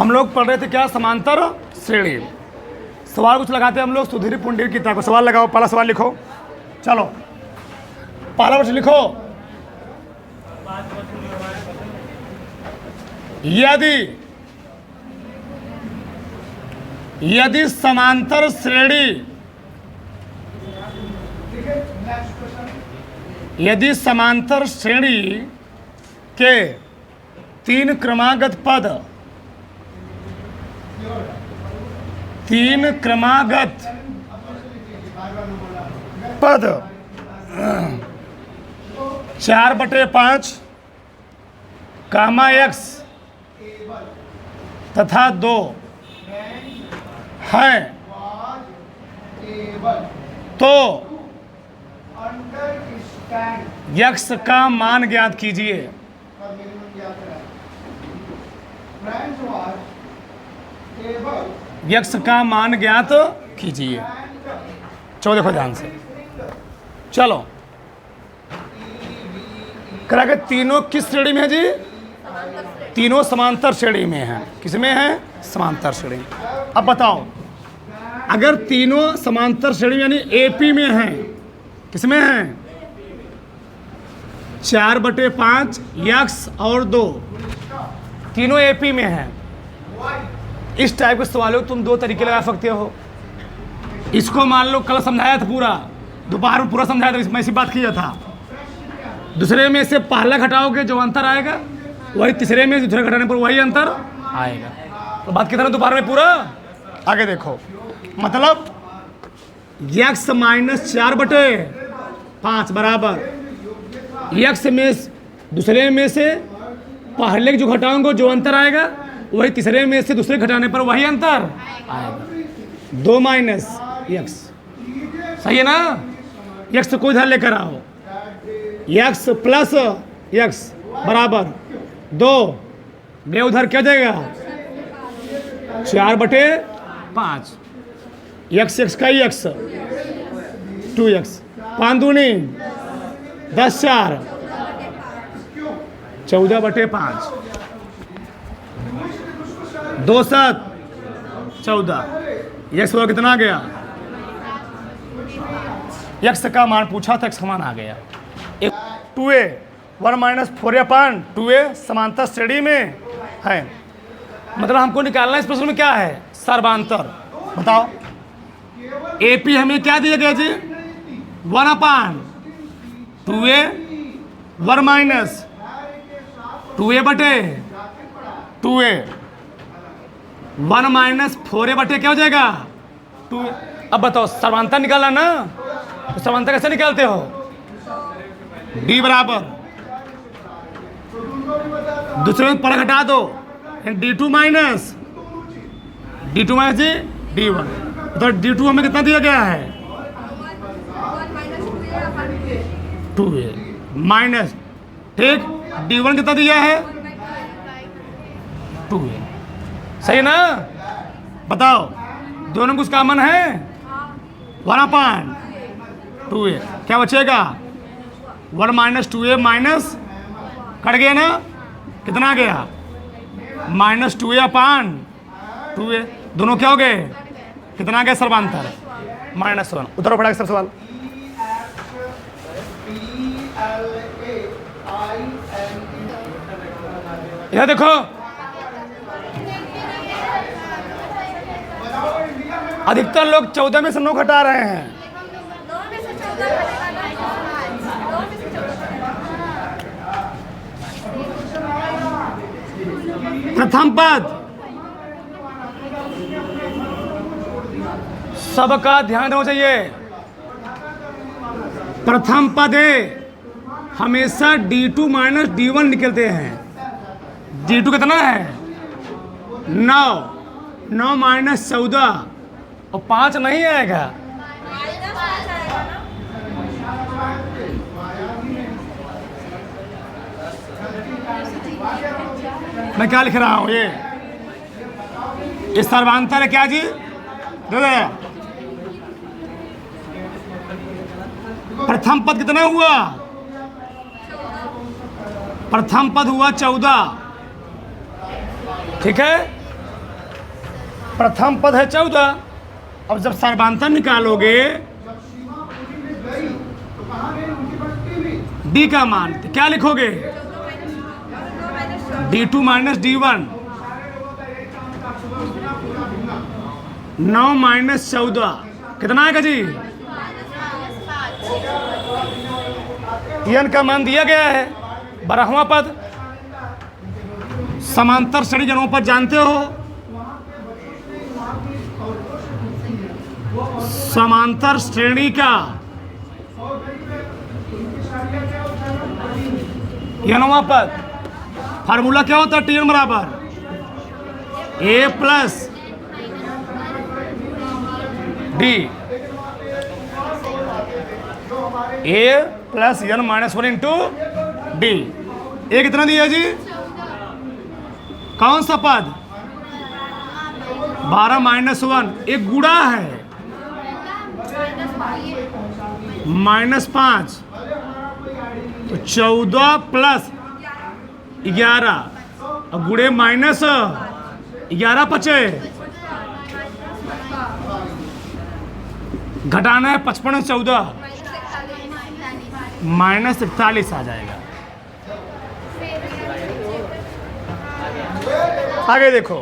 हम लोग पढ़ रहे थे क्या, समांतर श्रेणी। सवाल कुछ लगाते हैं हम लोग सुधीर पुंडीर की किताब को। सवाल लगाओ, पहला सवाल लिखो। चलो पहला प्रश्न लिखो। यदि समांतर श्रेणी, यदि समांतर श्रेणी के तीन क्रमागत पद, तीन क्रमागत पद 4/5 कामा x तथा 2 है तो x का मान ज्ञात कीजिए। x का मान ज्ञात कीजिए। चलो देखो ध्यान से। चलो करा के तीनों किस श्रेणी में है जी? तीनों समांतर श्रेणी में हैं। किस में है? समांतर श्रेणी। अब बताओ, अगर तीनों समांतर श्रेणी यानी एपी में हैं, किस में हैं? 4/5 x और 2 तीनों एपी में हैं। इस टाइप के सवालों तुम दो तरीके लगा सकते हो। इसको मान लो कल समझाया था, पूरा दोपहर में पूरा समझाया था, इसमें ऐसी बात किया था। दूसरे में से पहला घटाओगे जो अंतर आएगा वही तीसरे में दूसरे घटाने पर वही अंतर आएगा। तो बात कितना दोपहर में पूरा। आगे देखो, मतलब x - 4/5 बराबर x में दूसरे में से पहले जो घटाओगे जो अंतर आएगा वही तीसरे में से दूसरे घटाने पर वही अंतर आएगा। 2 - x, सही है ना? x को इधर लेकर आओ, x प्लस x बराबर 2, ये उधर क्या जाएगा? 4/5 x का ही x 2x 5 दूनी 10 4 14/5 2 7 14 x को कितना आ गया? x का मान पूछा था, x का मान आ गया 2a 1 - 4/2a समांतर श्रेणी में है। मतलब हमको निकालना इस प्रश्न में क्या है? सर्वांतर। बताओ, एपी हमें क्या दिया गया जी? 1/2a 1 - 2a/2a 1 - 4a/, क्या हो जाएगा? 2। अब बताओ, सर्वांतर निकालना ना, तो सर्वांतर कैसे निकालते हो? d बराबर दूसरे में पर घटा दो, d2 माइनस जी d1। तो d2 हमें कितना दिया गया है? 2a माइनस, ठीक, d1 कितना दिया है? 2a। सही है ना? बताओ, दोनों में कुछ कॉमन है? 1/2a, क्या बचेगा? 1 - 2a माइनस, कट गया ना? कितना आ गया? -2a/2a। दोनों क्या हो गए? कितना आ गया सर्वांतर? -1। उधर पड़ा सब सवाल। यह देखो, अधिकतर लोग 14 में से 9 घटा रहे हैं। प्रथम पद, सबका ध्यान होना चाहिए। प्रथम पद हमेशा d2 - d1 निकलते हैं। d2 कितना है? 9 -14 और 5 नहीं आएगा। मैं क्या लिख रहा हूँ? ये सर्वांतर है क्या जी? प्रथम पद कितना हुआ? प्रथम पद हुआ 14, ठीक है। प्रथम पद है 14। अब जब सर्वांतर निकालोगे डी का मान, तो क्या लिखोगे? D2 minus D1। 9 माइनस 14 कितना आएगा जी? n का मान दिया गया है। 12वां पद समांतर श्रेणी के अनुपात जानते हो? समांतर श्रेणी का n वां पद फार्मूला क्या होता है? Tn बराबर a plus D, a plus n minus 1 into D. A कितना दिया जी? कौन सा पद? 12 माइनस 1, एक गुणा है -5, तो 14 प्लस 11 और गुणे माइनस 11 बचे, घटाना है 55 14 -41 आ जाएगा। आगे देखो,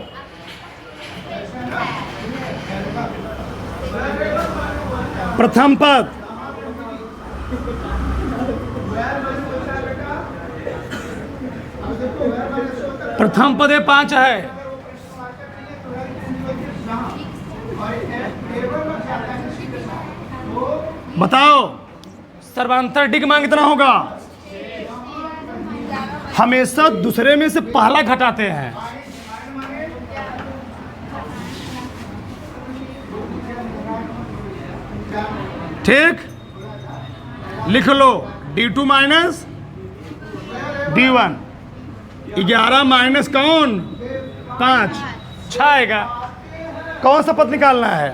प्रथम पद प्रथम पद 5 है। बताओ सर्वांतर डी का मान कितना होगा? हमेशा दूसरे में से पहला घटाते हैं। ठीक, लिख लो D2 माइनस D1। 11 माइनस कौन? 5, 6 आएगा। कौन सा पद निकालना है?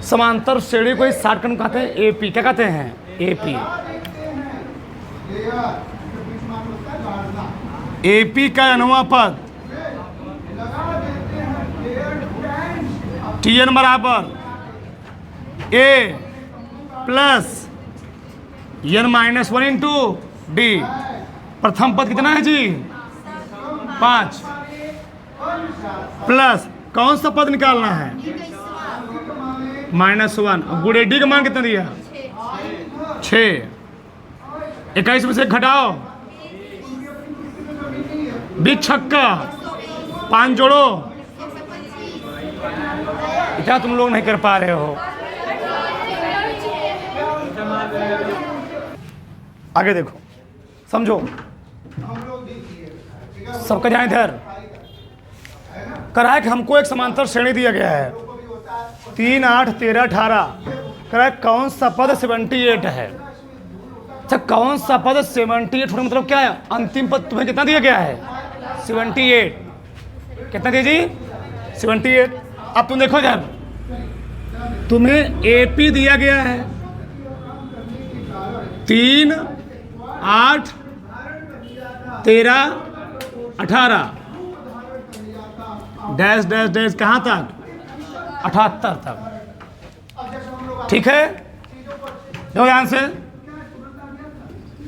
समांतर श्रेणी को इस शॉर्टकट कहते हैं एपी। क्या कहते हैं? एपी। एपी का n वां पद Tn बराबर a plus n minus 1 into D. प्रथम पद कितना है जी? 5 प्लस कौन सा पद निकालना है? -1। गुणे डी का मान कितना दिया? 6। 21 में से घटाओ, 20 छक्का 5 जोड़ो। इतना तुम लोग नहीं कर पा रहे हो। आगे देखो, समझो, सबका ध्यान इधर करा है कि हमको एक समांतर श्रेणी दिया गया है 3 8 13 18। करा है कौन सा पद 78 है। अच्छा, कौन सा पद 78 होने मतलब क्या है? अंतिम पद तुम्हें कितना दिया गया है? 78। कितना दिया जी? 78। अब तुम देखो इधर, तुम्हें एपी दिया गया है 3 8 13 18 डैश डैश डैश कहाँ तक? 78 तक। ठीक है, देखो ध्यान से,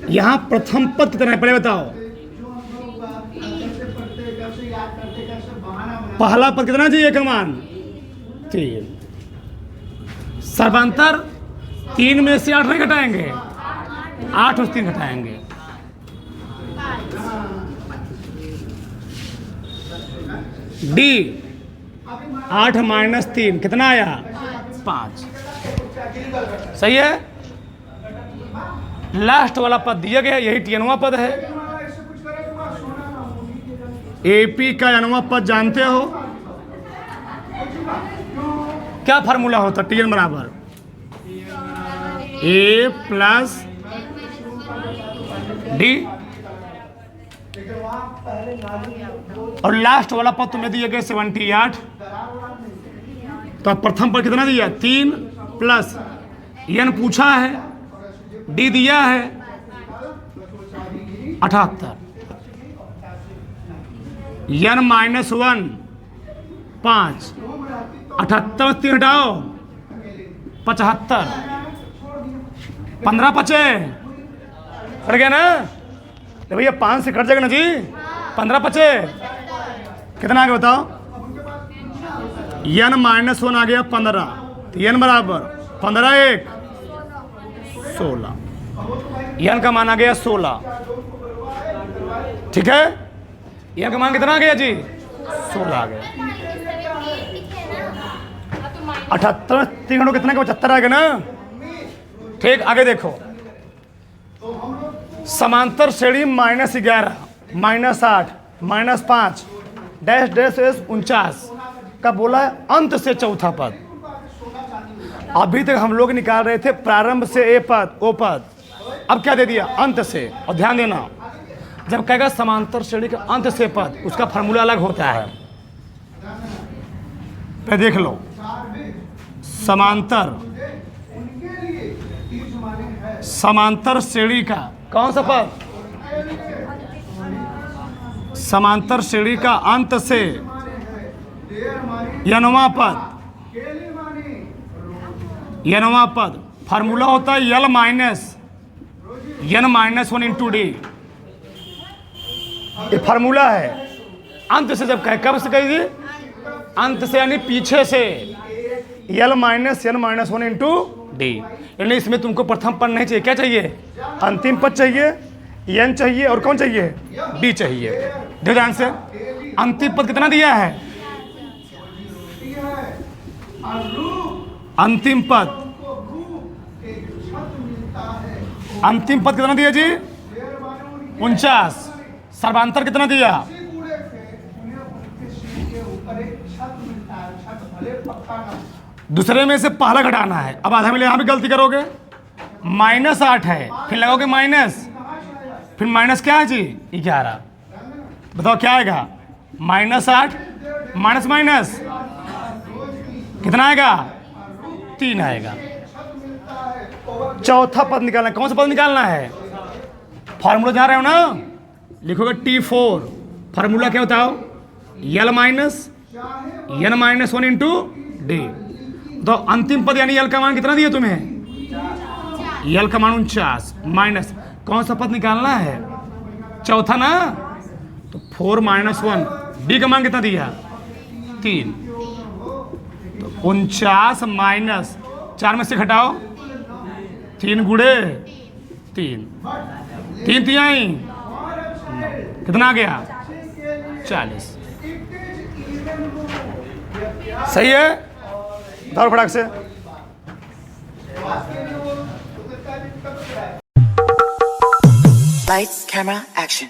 यहां प्रथम पद कितना है पहले बताओ? पहला पद कितना जी? 1 का मान 3। सर्वांतर 3 में से 8 नहीं घटाएंगे, 8 और 3 घटाएंगे। डी 8 माइनस 3 कितना आया? 5। सही है। लास्ट वाला पद दिया गया, यही Tn वां पद है। एपी का n वां पद जानते हो? क्या फार्मूला होता? Tn बराबर a प्लस डी, और लास्ट वाला पद तुम्हें दिया गया 78। तो प्रथम पद कितना दिया? 3 प्लस n पूछा है, डी दिया है 78। n माइनस 1 5, 78 3 हटाओ 75, 15 बचे, कट गया ना? तो भैया 5 से कट जाएगा ना जी, 15 बचे, कितना आ गया बताओ? n -1 आ गया 15, तो n बराबर 15 1 16, n का मान आ गया 16, ठीक है? n का मान कितना आ गया जी? 16 आ गया। 78 3 कितना का 75 आ गया ना? ठीक, आगे देखो, समांतर श्रेणी -11 -8 -5 डैश डैश 49 का बोला है अंत से चौथा पद। अभी तक हम लोग निकाल रहे थे प्रारंभ से ए पद ओ पद, अब क्या दे दिया? अंत से। और ध्यान देना, जब कहेगा समांतर श्रेणी का अंत से पद, उसका फार्मूला अलग होता है। तो देख लो, समांतर श्रेणी का कौन सा पद? समांतर श्रेणी का अंत से यनवा पद, यनवा पद फार्मूला होता है L - n-1 इंटू डी। ये फार्मूला है। अंत से जब कहे, कब से कहिए? अंत से, यानी पीछे से। L - n-1 इंटू डी, यानी इसमें तुमको प्रथम पद नहीं चाहिए, क्या चाहिए? अंतिम पद चाहिए, n चाहिए, और कौन चाहिए? d चाहिए। देखो ध्यान से, अंतिम पद कितना दिया है? अंतिम पद, अंतिम पद कितना दिया जी? 49। सर्वांतर कितना दिया? दूसरे में से पहला घटाना है। अब आधा में यहाँ भी गलती करोगे, -8 है, फिर लगाओगे माइनस, फिर माइनस क्या है जी? 11। बताओ क्या आएगा? -8 माइनस माइनस कितना आएगा? 3 आएगा। चौथा पद निकालना है। कौन सा पद निकालना है? फार्मूला जहाँ रहे हो ना, लिखोगे T4। फार्मूला क्या बताओ? L - n-1 into D. तो अंतिम पद यानी L का मान कितना दिया तुम्हें? L का मान 49 माइनस, कौन सा पद निकालना है? चौथा ना, तो 4 - 1, डी का मान कितना दिया? 3। तो 49 माइनस 4 में से घटाओ, 3 गुणे 3, 3 तिहाई कितना आ गया? 40। सही है? दौड़ फटाक से। Lights, camera, action.